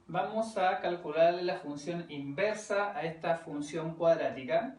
vamos a calcularle la función inversa a esta función cuadrática,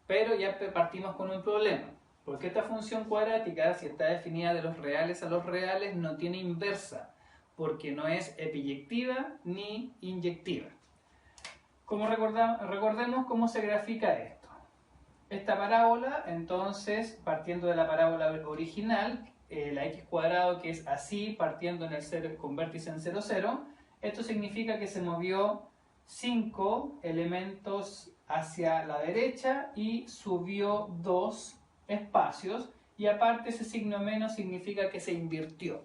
pero ya partimos con un problema, porque esta función cuadrática, si está definida de los reales a los reales, no tiene inversa, porque no es epiyectiva ni inyectiva. Como recordemos cómo se grafica esto. Esta parábola, entonces, partiendo de la parábola original, la x cuadrado que es así, partiendo en el 0, con vértice en 0, 0, esto significa que se movió 5 elementos hacia la derecha y subió 2 espacios, y aparte ese signo menos significa que se invirtió.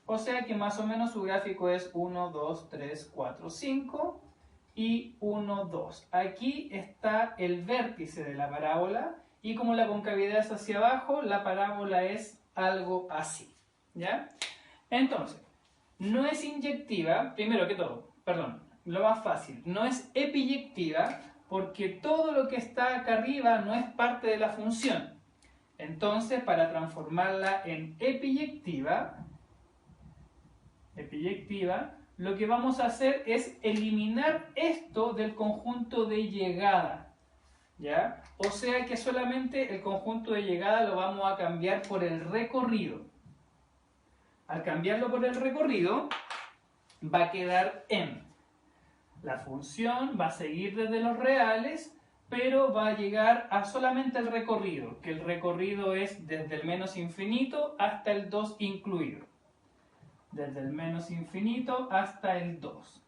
O sea que más o menos su gráfico es 1, 2, 3, 4, 5 y 1, 2. Aquí está el vértice de la parábola y como la concavidad es hacia abajo, la parábola es algo así, ¿ya? Entonces, no es inyectiva, primero que todo, perdón, lo más fácil, no es epiyectiva porque todo lo que está acá arriba no es parte de la función. Entonces, para transformarla en epiyectiva, lo que vamos a hacer es eliminar esto del conjunto de llegada, ¿ya? O sea que solamente el conjunto de llegada lo vamos a cambiar por el recorrido. Al cambiarlo por el recorrido, va a quedar en. La función va a seguir desde los reales, pero va a llegar a solamente el recorrido, que el recorrido es desde el menos infinito hasta el 2 incluido. Desde el menos infinito hasta el 2.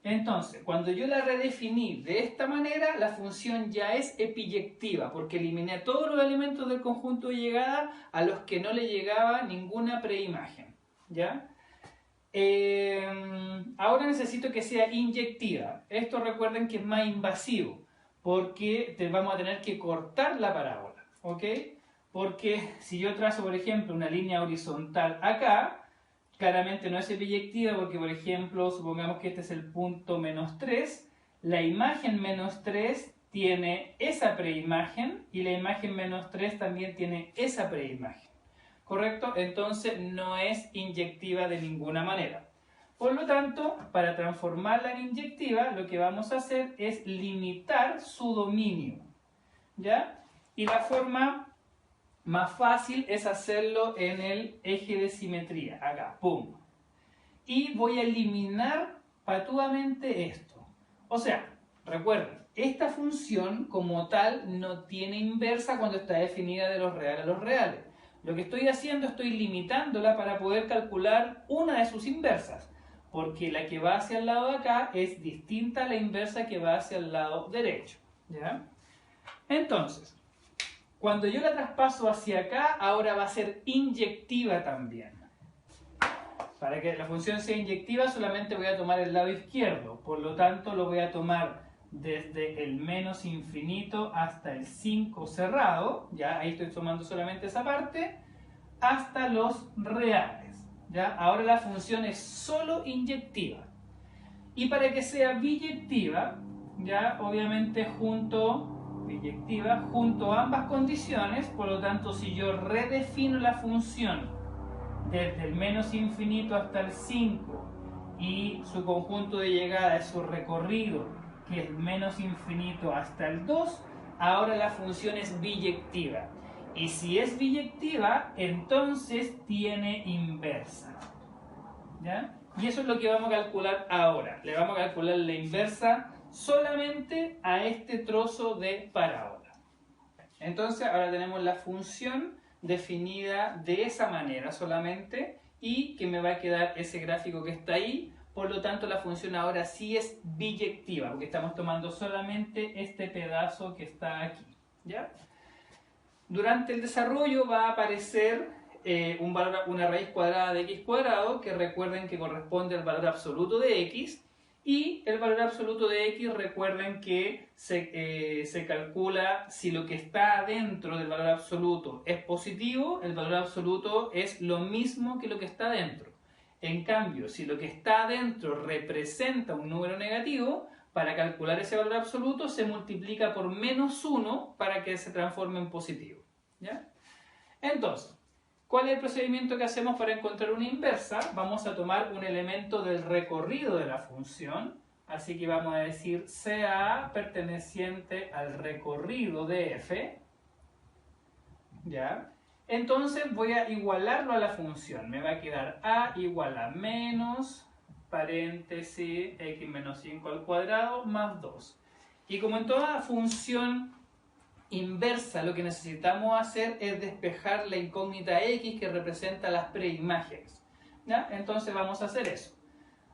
Entonces, cuando yo la redefiní de esta manera, la función ya es epiyectiva, porque eliminé todos los elementos del conjunto de llegada a los que no le llegaba ninguna preimagen, ¿ya? Ahora necesito que sea inyectiva. Esto recuerden que es más invasivo, porque vamos a tener que cortar la parábola, ¿ok? Porque si yo trazo, por ejemplo, una línea horizontal acá, claramente no es epiyectiva porque, por ejemplo, supongamos que este es el punto menos 3, la imagen menos 3 tiene esa preimagen y la imagen menos 3 también tiene esa preimagen, ¿correcto? Entonces no es inyectiva de ninguna manera. Por lo tanto, para transformarla en inyectiva, lo que vamos a hacer es limitar su dominio, ¿ya? Y la forma más fácil es hacerlo en el eje de simetría, acá, pum. Y voy a eliminar patudamente esto. O sea, recuerden, esta función como tal no tiene inversa cuando está definida de los reales a los reales. Lo que estoy haciendo, estoy limitándola para poder calcular una de sus inversas, porque la que va hacia el lado de acá es distinta a la inversa que va hacia el lado derecho, ¿ya? Entonces, cuando yo la traspaso hacia acá, ahora va a ser inyectiva también. Para que la función sea inyectiva solamente voy a tomar el lado izquierdo, por lo tanto lo voy a tomar desde el menos infinito hasta el 5 cerrado, ya ahí estoy tomando solamente esa parte, hasta los reales, ya ahora la función es solo inyectiva. Y para que sea biyectiva, ya obviamente junto a ambas condiciones, por lo tanto si yo redefino la función desde el menos infinito hasta el 5 y su conjunto de llegada es su recorrido, que es menos infinito hasta el 2, ahora la función es biyectiva. Y si es biyectiva, entonces tiene inversa, ¿ya? Y eso es lo que vamos a calcular ahora. Le vamos a calcular la inversa solamente a este trozo de parábola. Entonces ahora tenemos la función definida de esa manera solamente y que me va a quedar ese gráfico que está ahí. Por lo tanto la función ahora sí es biyectiva porque estamos tomando solamente este pedazo que está aquí, ¿ya? Durante el desarrollo va a aparecer una raíz cuadrada de x cuadrado, que recuerden que corresponde al valor absoluto de x, y el valor absoluto de x recuerden que se calcula si lo que está dentro del valor absoluto es positivo, el valor absoluto es lo mismo que lo que está dentro. En cambio, si lo que está dentro representa un número negativo, para calcular ese valor absoluto se multiplica por menos 1 para que se transforme en positivo, ¿ya? Entonces, ¿Cuál es el procedimiento que hacemos para encontrar una inversa? Vamos a tomar un elemento del recorrido de la función, así que vamos a decir CA perteneciente al recorrido de f, ¿ya? Entonces voy a igualarlo a la función, me va a quedar a igual a menos, paréntesis, x menos 5 al cuadrado más 2. Y como en toda función inversa, lo que necesitamos hacer es despejar la incógnita x que representa las preimágenes, ¿ya? Entonces vamos a hacer eso.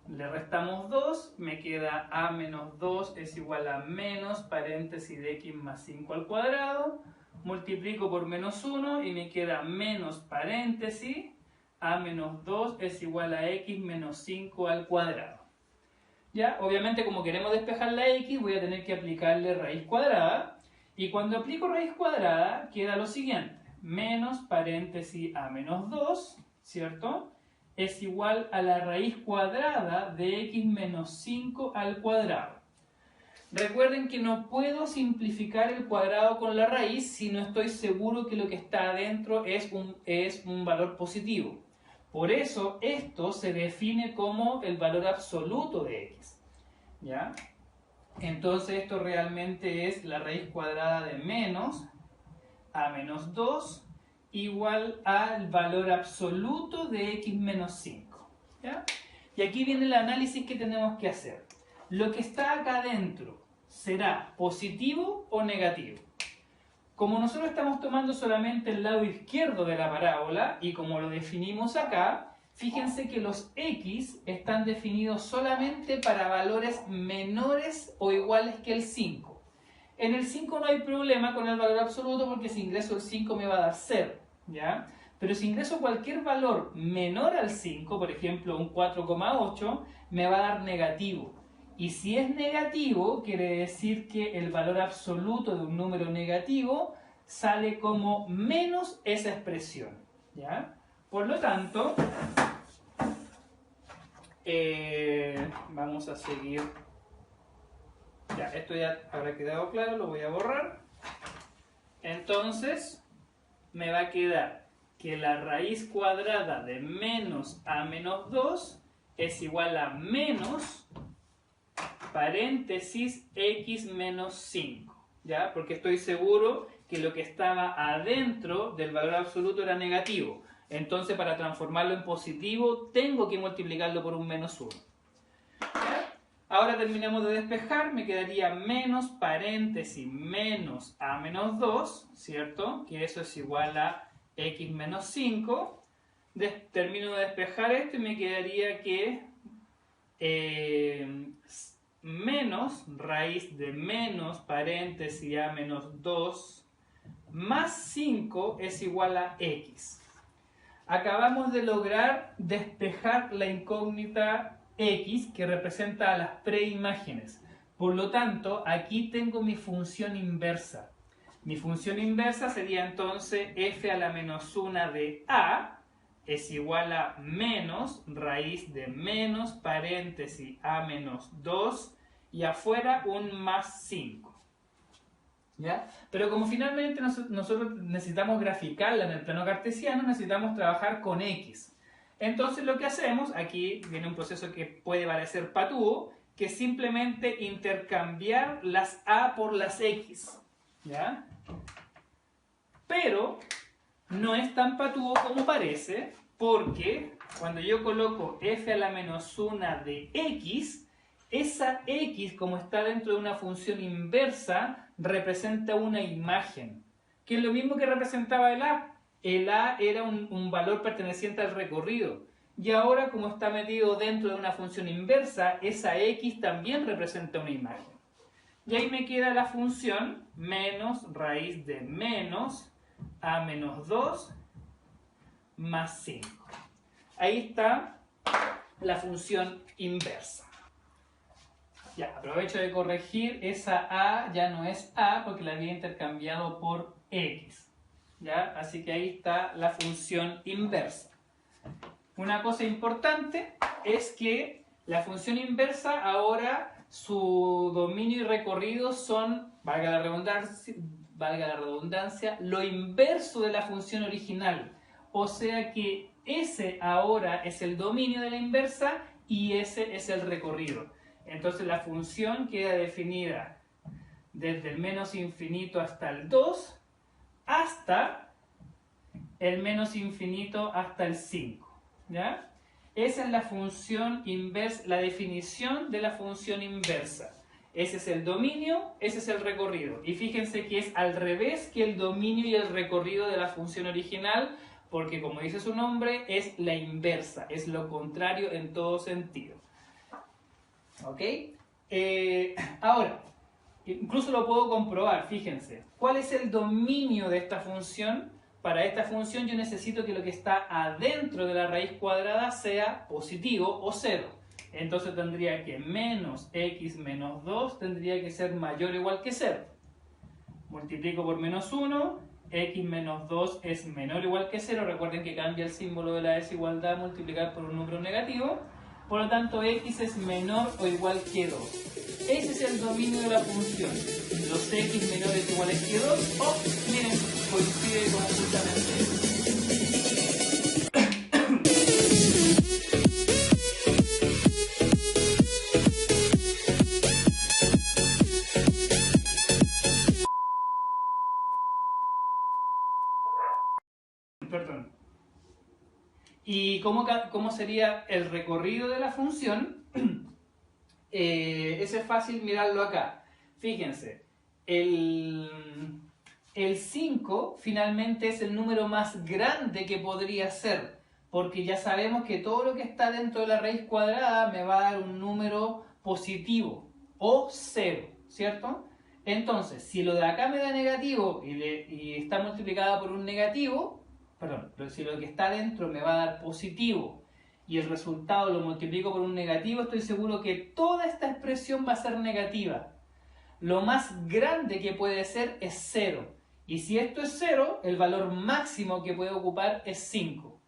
Le restamos 2, me queda a menos 2 es igual a menos, paréntesis de x más 5 al cuadrado, multiplico por menos 1 y me queda menos, paréntesis, a menos 2 es igual a x menos 5 al cuadrado. ¿Ya? Obviamente como queremos despejar la x voy a tener que aplicarle raíz cuadrada. Y cuando aplico raíz cuadrada, queda lo siguiente. Menos, paréntesis, a menos 2, ¿cierto? Es igual a la raíz cuadrada de x menos 5 al cuadrado. Recuerden que no puedo simplificar el cuadrado con la raíz si no estoy seguro que lo que está adentro es un valor positivo. Por eso, esto se define como el valor absoluto de x, ¿ya? Entonces esto realmente es la raíz cuadrada de menos a menos 2 igual al valor absoluto de x menos 5. ¿Ya? Y aquí viene el análisis que tenemos que hacer. Lo que está acá adentro, ¿será positivo o negativo? Como nosotros estamos tomando solamente el lado izquierdo de la parábola y como lo definimos acá, fíjense que los x están definidos solamente para valores menores o iguales que el 5. En el 5 no hay problema con el valor absoluto porque si ingreso el 5 me va a dar 0, ¿ya? Pero si ingreso cualquier valor menor al 5, por ejemplo un 4,8, me va a dar negativo. Y si es negativo, quiere decir que el valor absoluto de un número negativo sale como menos esa expresión, ¿ya? Por lo tanto, vamos a seguir. Ya, esto ya habrá quedado claro, lo voy a borrar. Entonces, me va a quedar que la raíz cuadrada de menos a menos 2 es igual a menos, paréntesis, x menos 5. ¿Ya? Porque estoy seguro que lo que estaba adentro del valor absoluto era negativo. Entonces, para transformarlo en positivo, tengo que multiplicarlo por un menos 1. ¿Ya? Ahora terminamos de despejar, me quedaría menos, paréntesis, menos a menos 2, ¿cierto? Que eso es igual a x menos 5. Termino de despejar esto y me quedaría que menos raíz de menos, paréntesis, a menos 2, más 5 es igual a x. Acabamos de lograr despejar la incógnita x que representa a las preimágenes. Por lo tanto, aquí tengo mi función inversa. Mi función inversa sería entonces f a la menos 1 de a es igual a menos raíz de menos, paréntesis, a menos 2 y afuera un más 5. ¿Ya? Pero como finalmente nosotros necesitamos graficarla en el plano cartesiano, necesitamos trabajar con x. Entonces lo que hacemos, aquí viene un proceso que puede parecer patúo, que es simplemente intercambiar las a por las x. ¿Ya? Pero no es tan patúo como parece, porque cuando yo coloco f a la menos 1 de x, esa x, como está dentro de una función inversa, representa una imagen, que es lo mismo que representaba el a. El a era un valor perteneciente al recorrido, y ahora como está metido dentro de una función inversa, esa x también representa una imagen. Y ahí me queda la función menos raíz de menos a menos 2 más 5. Ahí está la función inversa. Ya, aprovecho de corregir, esa a ya no es a porque la había intercambiado por x. ¿Ya? Así que ahí está la función inversa. Una cosa importante es que la función inversa ahora su dominio y recorrido son, valga la redundancia, lo inverso de la función original. o sea que ese ahora es el dominio de la inversa y ese es el recorrido. Entonces la función queda definida desde el menos infinito hasta el 2 hasta el menos infinito hasta el 5. ¿Ya? Esa es la función inversa, la definición de la función inversa. Ese es el dominio, ese es el recorrido. Y fíjense que es al revés que el dominio y el recorrido de la función original, porque como dice su nombre, es la inversa, es lo contrario en todo sentido. ¿Ok? Ahora, incluso lo puedo comprobar, fíjense. ¿Cuál es el dominio de esta función? Para esta función yo necesito que lo que está adentro de la raíz cuadrada sea positivo o 0. Entonces tendría que menos x menos 2 tendría que ser mayor o igual que 0. Multiplico por menos 1, x menos 2 es menor o igual que 0. Recuerden que cambia el símbolo de la desigualdad multiplicar por un número negativo. Por lo tanto, x es menor o igual que 2. Ese es el dominio de la función. Los x menores o iguales que 2, o miren, coincide con justamente eso. Perdón. ¿Y cómo sería el recorrido de la función? Eso es fácil mirarlo acá. Fíjense, el 5 finalmente es el número más grande que podría ser, porque ya sabemos que todo lo que está dentro de la raíz cuadrada me va a dar un número positivo o 0, ¿cierto? Entonces, si lo de acá me da negativo y está multiplicada por un negativo, perdón, pero si lo que está dentro me va a dar positivo y el resultado lo multiplico por un negativo, estoy seguro que toda esta expresión va a ser negativa. Lo más grande que puede ser es 0. Y si esto es 0, el valor máximo que puede ocupar es 5.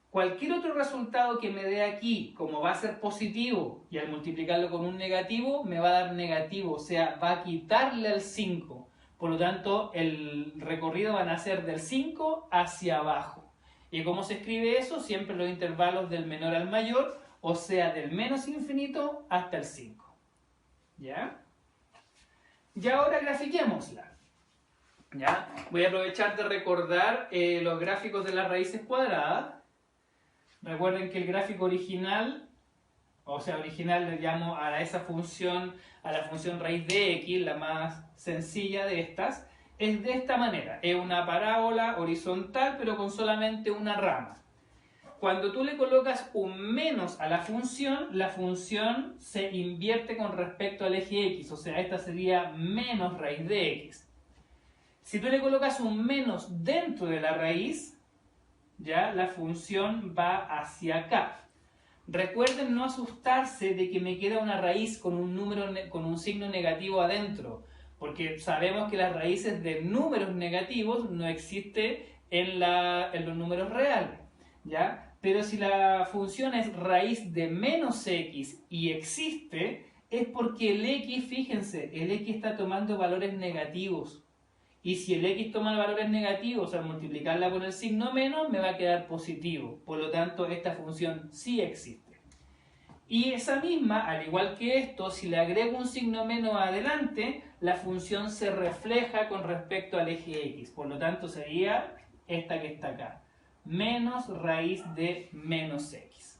Cualquier otro resultado que me dé aquí, como va a ser positivo, y al multiplicarlo con un negativo, me va a dar negativo, o sea, va a quitarle al 5. Por lo tanto, el recorrido van a ser del 5 hacia abajo. ¿Y cómo se escribe eso? Siempre los intervalos del menor al mayor, o sea, del menos infinito hasta el 5. ¿Ya? Y ahora grafiquémosla. ¿Ya? Voy a aprovechar de recordar los gráficos de las raíces cuadradas. Recuerden que el gráfico original, o sea, original le llamo a esa función, a la función raíz de x, la más sencilla de estas, es de esta manera. Es una parábola horizontal, pero con solamente una rama. Cuando tú le colocas un menos a la función se invierte con respecto al eje x, o sea, esta sería menos raíz de x. Si tú le colocas un menos dentro de la raíz, ya la función va hacia acá. Recuerden no asustarse de que me queda una raíz con un signo negativo adentro, porque sabemos que las raíces de números negativos no existen en los números reales, ¿ya? Pero si la función es raíz de menos x y existe, es porque el x, fíjense, el x está tomando valores negativos. Y si el x toma valores negativos al multiplicarla por el signo menos, me va a quedar positivo. Por lo tanto, esta función sí existe. Y esa misma, al igual que esto, si le agrego un signo menos adelante, la función se refleja con respecto al eje x. Por lo tanto, sería esta que está acá. Menos raíz de menos x.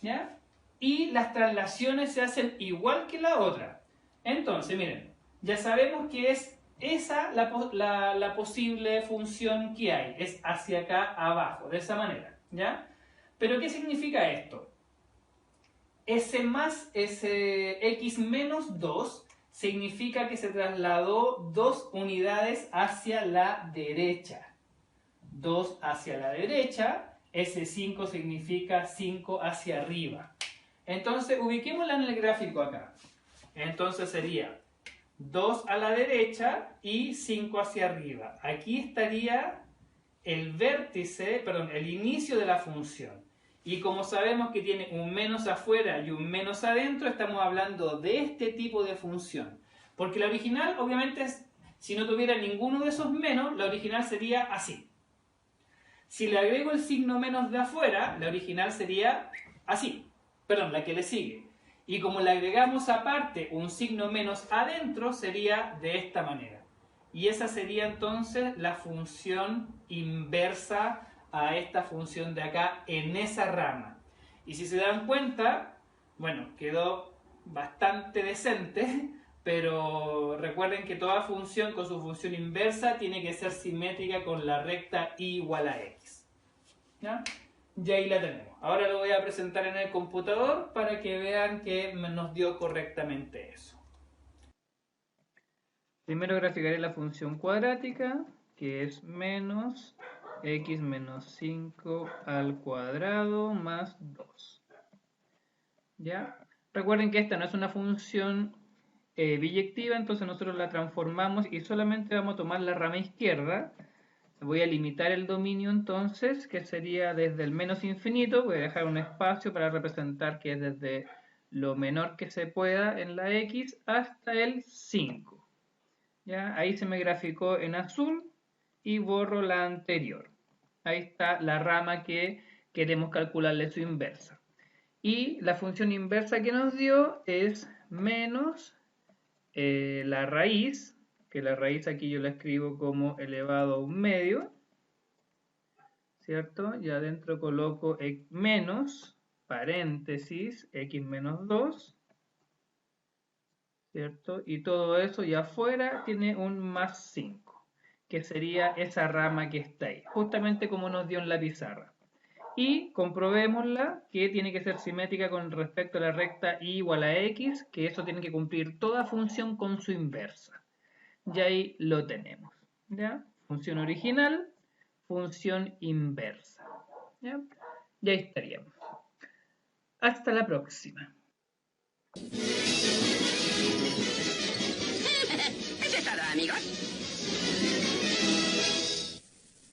¿Ya? Y las traslaciones se hacen igual que la otra. Entonces, miren, ya sabemos que es esa la posible función que hay, es hacia acá abajo, de esa manera, ¿ya? Pero ¿qué significa esto? Ese x menos 2 significa que se trasladó 2 unidades hacia la derecha. 2 hacia la derecha, ese 5 significa 5 hacia arriba. Entonces, ubiquémosla en el gráfico acá. Entonces sería 2 a la derecha y 5 hacia arriba. Aquí estaría el vértice, perdón, el inicio de la función. Y como sabemos que tiene un menos afuera y un menos adentro, estamos hablando de este tipo de función. Porque la original, obviamente, si no tuviera ninguno de esos menos, la original sería así. Si le agrego el signo menos de afuera, la original sería así. Perdón, la que le sigue. Y como le agregamos aparte un signo menos adentro, sería de esta manera. Y esa sería entonces la función inversa a esta función de acá en esa rama. Y si se dan cuenta, bueno, quedó bastante decente, pero recuerden que toda función con su función inversa tiene que ser simétrica con la recta y igual a x. ¿Ya? Y ahí la tenemos. Ahora lo voy a presentar en el computador para que vean que nos dio correctamente eso. Primero graficaré la función cuadrática, que es menos x menos 5 al cuadrado más 2. ¿Ya? Recuerden que esta no es una función biyectiva, entonces nosotros la transformamos y solamente vamos a tomar la rama izquierda. Voy a limitar el dominio entonces, que sería desde el menos infinito, voy a dejar un espacio para representar que es desde lo menor que se pueda en la x hasta el 5. ¿Ya? Ahí se me graficó en azul y borro la anterior. Ahí está la rama que queremos calcularle su inversa. Y la función inversa que nos dio es menos la raíz, que la raíz aquí yo la escribo como elevado a un medio, ¿cierto? Y adentro coloco menos, paréntesis, x menos 2, ¿cierto? Y todo eso y afuera tiene un más 5, que sería esa rama que está ahí, justamente como nos dio en la pizarra. Y comprobémosla que tiene que ser simétrica con respecto a la recta y igual a x, que eso tiene que cumplir toda función con su inversa. Y ahí lo tenemos. ¿Ya? Función original, función inversa. ¿Ya? Y ahí estaríamos. Hasta la próxima. Eso es todo, amigos.